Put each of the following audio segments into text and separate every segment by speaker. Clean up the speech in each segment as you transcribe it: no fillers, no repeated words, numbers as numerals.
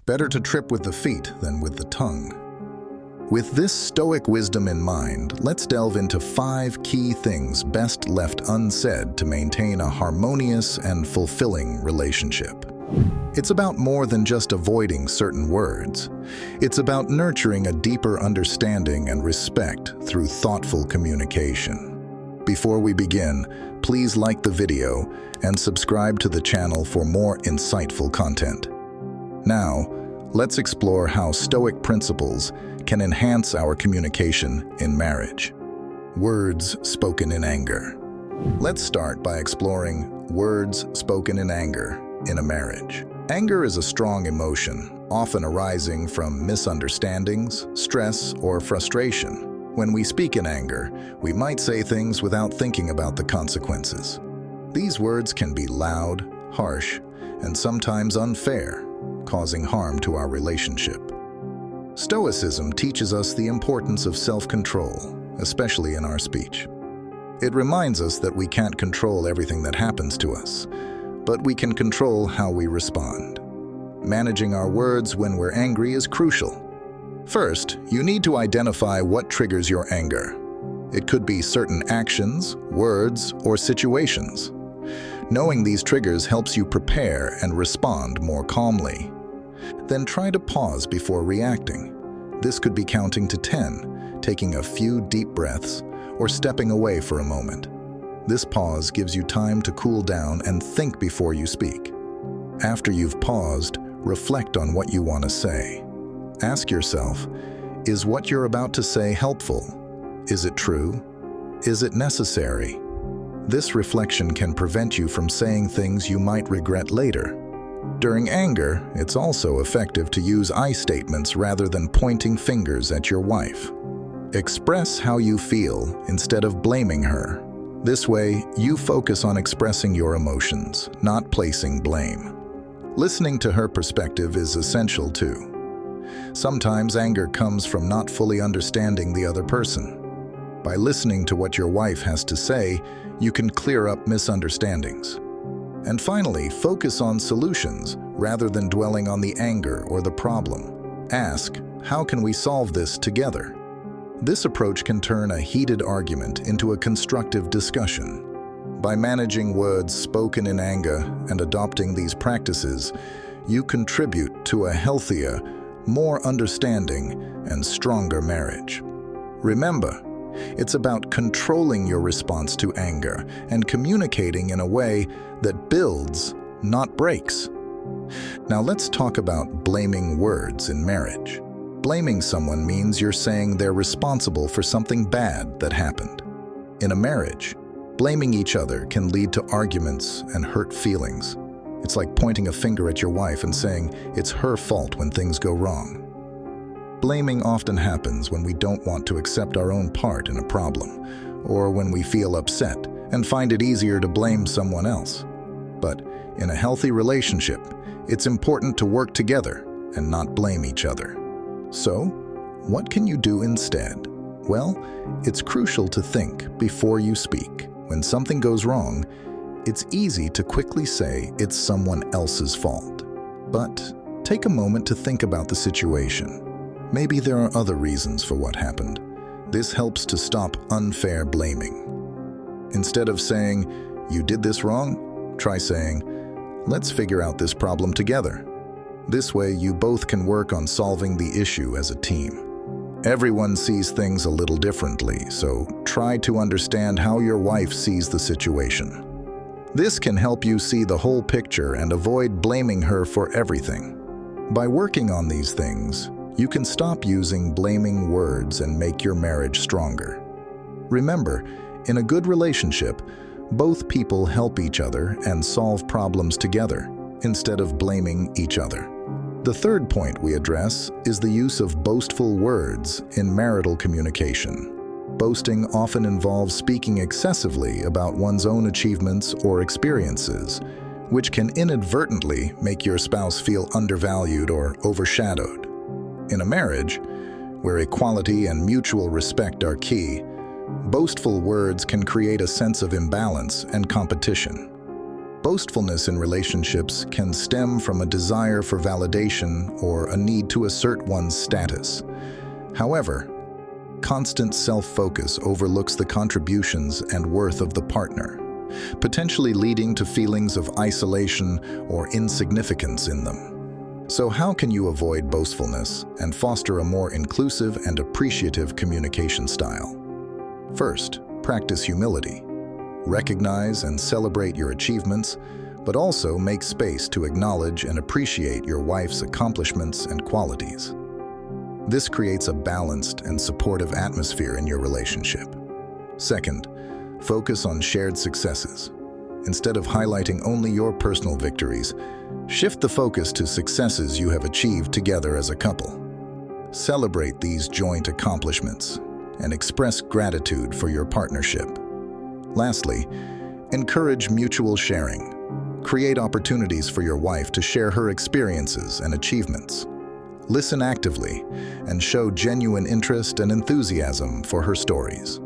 Speaker 1: Better to trip with the feet than with the tongue. With this Stoic wisdom in mind, let's delve into 5 key things best left unsaid to maintain a harmonious and fulfilling relationship. It's about more than just avoiding certain words. It's about nurturing a deeper understanding and respect through thoughtful communication. Before we begin, please like the video and subscribe to the channel for more insightful content. Now, let's explore how Stoic principles can enhance our communication in marriage. Words spoken in anger. Let's start by exploring words spoken in anger in a marriage. Anger is a strong emotion, often arising from misunderstandings, stress, or frustration. When we speak in anger, we might say things without thinking about the consequences. These words can be loud, harsh, and sometimes unfair, causing harm to our relationship. Stoicism teaches us the importance of self-control, especially in our speech. It reminds us that we can't control everything that happens to us, but we can control how we respond. Managing our words when we're angry is crucial. First, you need to identify what triggers your anger. It could be certain actions, words, or situations. Knowing these triggers helps you prepare and respond more calmly. Then try to pause before reacting. This could be counting to 10, taking a few deep breaths, or stepping away for a moment. This pause gives you time to cool down and think before you speak. After you've paused, reflect on what you want to say. Ask yourself, is what you're about to say helpful? Is it true? Is it necessary? This reflection can prevent you from saying things you might regret later. During anger, it's also effective to use I statements rather than pointing fingers at your wife. Express how you feel instead of blaming her. This way, you focus on expressing your emotions, not placing blame. Listening to her perspective is essential too. Sometimes anger comes from not fully understanding the other person. By listening to what your wife has to say, you can clear up misunderstandings. And finally, focus on solutions rather than dwelling on the anger or the problem. Ask, how can we solve this together? This approach can turn a heated argument into a constructive discussion. By managing words spoken in anger and adopting these practices, you contribute to a healthier, more understanding, and stronger marriage. Remember, it's about controlling your response to anger and communicating in a way that builds, not breaks. Now let's talk about blaming words in marriage. Blaming someone means you're saying they're responsible for something bad that happened. In a marriage, blaming each other can lead to arguments and hurt feelings. It's like pointing a finger at your wife and saying it's her fault when things go wrong. Blaming often happens when we don't want to accept our own part in a problem, or when we feel upset and find it easier to blame someone else. But in a healthy relationship, it's important to work together and not blame each other. So, what can you do instead? Well, it's crucial to think before you speak. When something goes wrong, it's easy to quickly say it's someone else's fault. But take a moment to think about the situation. Maybe there are other reasons for what happened. This helps to stop unfair blaming. Instead of saying, "You did this wrong," try saying, "Let's figure out this problem together." This way, you both can work on solving the issue as a team. Everyone sees things a little differently, so try to understand how your wife sees the situation. This can help you see the whole picture and avoid blaming her for everything. By working on these things, you can stop using blaming words and make your marriage stronger. Remember, in a good relationship, both people help each other and solve problems together, instead of blaming each other. The third point we address is the use of boastful words in marital communication. Boasting often involves speaking excessively about one's own achievements or experiences, which can inadvertently make your spouse feel undervalued or overshadowed. In a marriage, where equality and mutual respect are key, boastful words can create a sense of imbalance and competition. Boastfulness in relationships can stem from a desire for validation or a need to assert one's status. However, constant self-focus overlooks the contributions and worth of the partner, potentially leading to feelings of isolation or insignificance in them. So how can you avoid boastfulness and foster a more inclusive and appreciative communication style? First, practice humility. Recognize and celebrate your achievements, but also make space to acknowledge and appreciate your wife's accomplishments and qualities. This creates a balanced and supportive atmosphere in your relationship. Second, focus on shared successes. Instead of highlighting only your personal victories, shift the focus to successes you have achieved together as a couple. Celebrate these joint accomplishments and express gratitude for your partnership. Lastly, encourage mutual sharing. Create opportunities for your wife to share her experiences and achievements. Listen actively and show genuine interest and enthusiasm for her stories.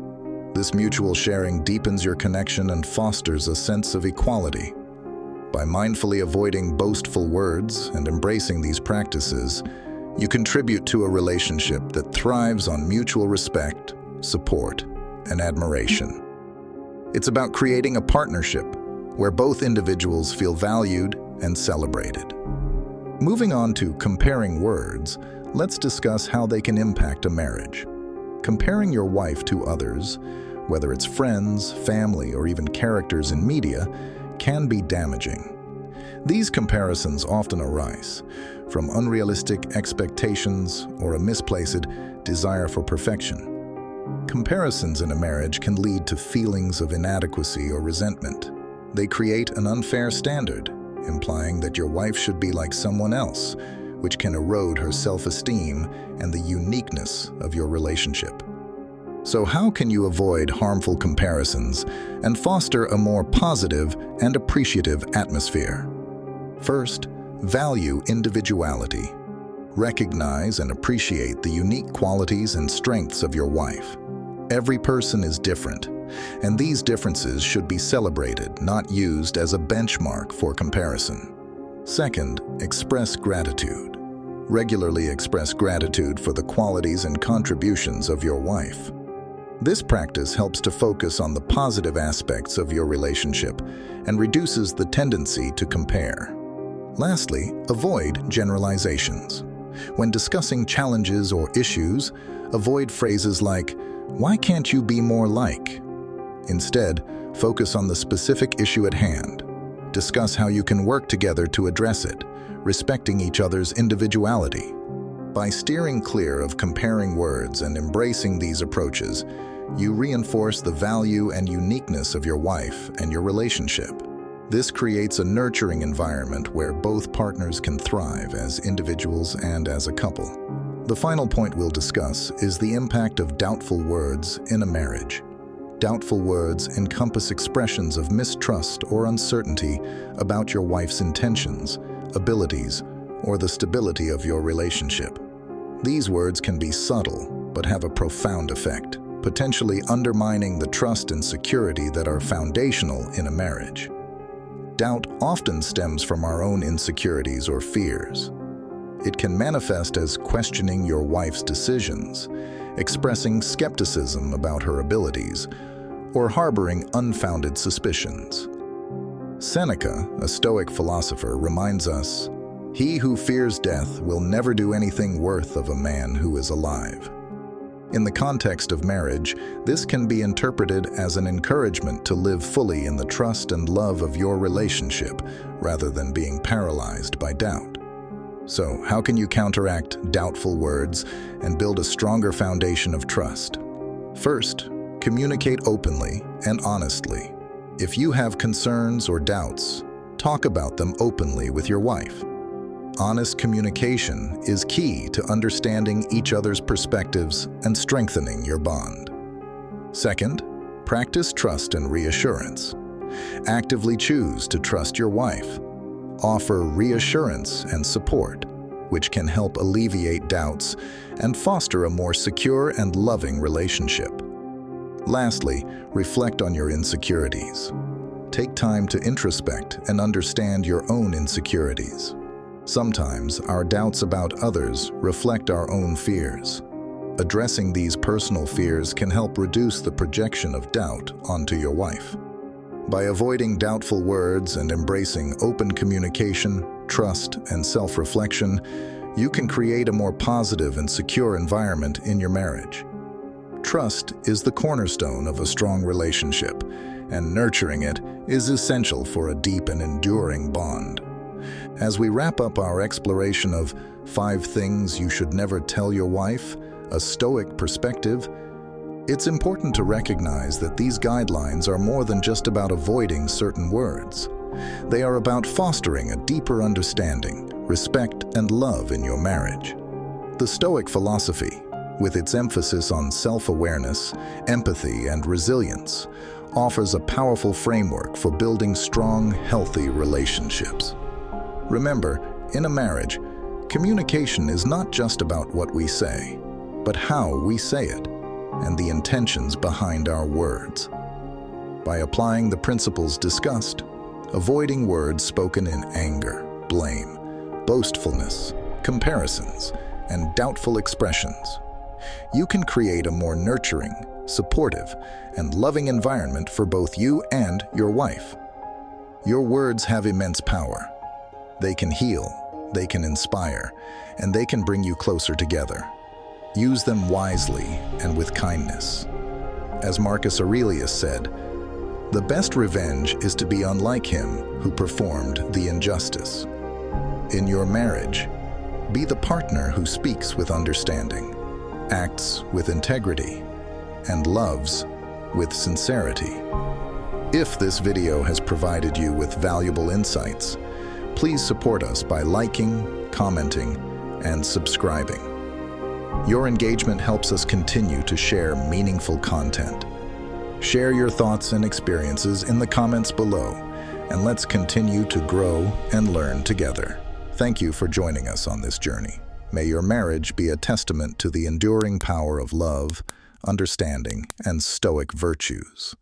Speaker 1: This mutual sharing deepens your connection and fosters a sense of equality. By mindfully avoiding boastful words and embracing these practices, you contribute to a relationship that thrives on mutual respect, support, and admiration. It's about creating a partnership where both individuals feel valued and celebrated. Moving on to comparing words, let's discuss how they can impact a marriage. Comparing your wife to others, whether it's friends, family, or even characters in media, can be damaging. These comparisons often arise from unrealistic expectations or a misplaced desire for perfection. Comparisons in a marriage can lead to feelings of inadequacy or resentment. They create an unfair standard, implying that your wife should be like someone else, which can erode her self-esteem and the uniqueness of your relationship. So how can you avoid harmful comparisons and foster a more positive and appreciative atmosphere? First, value individuality. Recognize and appreciate the unique qualities and strengths of your wife. Every person is different, and these differences should be celebrated, not used as a benchmark for comparison. Second, express gratitude. Regularly express gratitude for the qualities and contributions of your wife. This practice helps to focus on the positive aspects of your relationship and reduces the tendency to compare. Lastly, avoid generalizations. When discussing challenges or issues, avoid phrases like, "Why can't you be more like?" Instead, focus on the specific issue at hand. Discuss how you can work together to address it, respecting each other's individuality. By steering clear of comparing words and embracing these approaches, you reinforce the value and uniqueness of your wife and your relationship. This creates a nurturing environment where both partners can thrive as individuals and as a couple. The final point we'll discuss is the impact of doubtful words in a marriage. Doubtful words encompass expressions of mistrust or uncertainty about your wife's intentions, abilities, or the stability of your relationship. These words can be subtle, but have a profound effect, potentially undermining the trust and security that are foundational in a marriage. Doubt often stems from our own insecurities or fears. It can manifest as questioning your wife's decisions, expressing skepticism about her abilities, or harboring unfounded suspicions. Seneca, a Stoic philosopher, reminds us, "He who fears death will never do anything worth of a man who is alive." In the context of marriage, this can be interpreted as an encouragement to live fully in the trust and love of your relationship, rather than being paralyzed by doubt. So, how can you counteract doubtful words and build a stronger foundation of trust? First, communicate openly and honestly. If you have concerns or doubts, talk about them openly with your wife. Honest communication is key to understanding each other's perspectives and strengthening your bond. Second, practice trust and reassurance. Actively choose to trust your wife. Offer reassurance and support, which can help alleviate doubts and foster a more secure and loving relationship. Lastly, reflect on your insecurities. take time to introspect and understand your own insecurities. Sometimes our doubts about others reflect our own fears. Addressing these personal fears can help reduce the projection of doubt onto your wife. By avoiding doubtful words and embracing open communication, trust, and self-reflection, you can create a more positive and secure environment in your marriage. Trust is the cornerstone of a strong relationship, and nurturing it is essential for a deep and enduring bond. As we wrap up our exploration of 5 things you should never tell your wife, a Stoic perspective, it's important to recognize that these guidelines are more than just about avoiding certain words. They are about fostering a deeper understanding, respect, and love in your marriage. The Stoic philosophy, with its emphasis on self-awareness, empathy, and resilience, offers a powerful framework for building strong, healthy relationships. Remember, in a marriage, communication is not just about what we say, but how we say it, and the intentions behind our words. By applying the principles discussed, avoiding words spoken in anger, blame, boastfulness, comparisons, and doubtful expressions, you can create a more nurturing, supportive, and loving environment for both you and your wife. Your words have immense power. They can heal, they can inspire, and they can bring you closer together. Use them wisely and with kindness. As Marcus Aurelius said, "The best revenge is to be unlike him who performed the injustice." In your marriage, be the partner who speaks with understanding, acts with integrity, and loves with sincerity. If this video has provided you with valuable insights, please support us by liking, commenting, and subscribing. Your engagement helps us continue to share meaningful content. Share your thoughts and experiences in the comments below, and let's continue to grow and learn together. Thank you for joining us on this journey. May your marriage be a testament to the enduring power of love, understanding, and Stoic virtues.